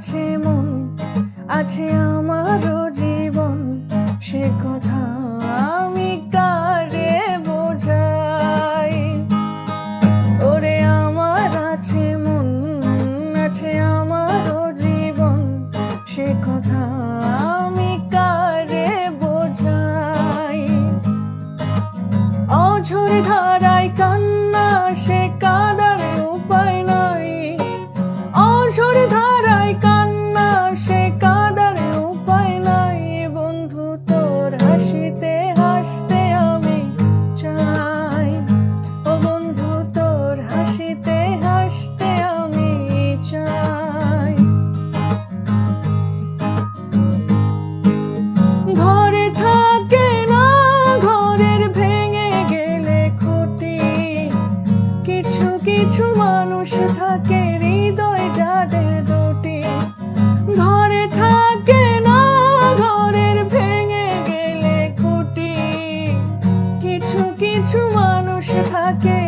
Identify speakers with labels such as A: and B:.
A: আছে মন, আছে আমারও জীবন, সে কথা আমি কারে বোঝাই। ওরে আমার আছে মন, আছে আমারও জীবন, সে কথা আমি কারে বোঝাই। অঝোর ধারায় কান্না, সে কাদার উপায় নাই। অঝোর ধারায় কান্না, সে কাদার উপায় নাই। বন্ধু তোর হাসিতে হাসতে আমি চাই। ও বন্ধু তোর হাসিতে হাসতে আমি চাই। ঘরে থাকে না ঘরের ভেঙে গেলে খুঁটি, কিছু কিছু মানুষ থাকে হৃদয় যাদের দুটি। ঘরে থাকে না ঘরের ভেঙে গেলে খুঁটি, কিছু কিছু মানুষ থাকে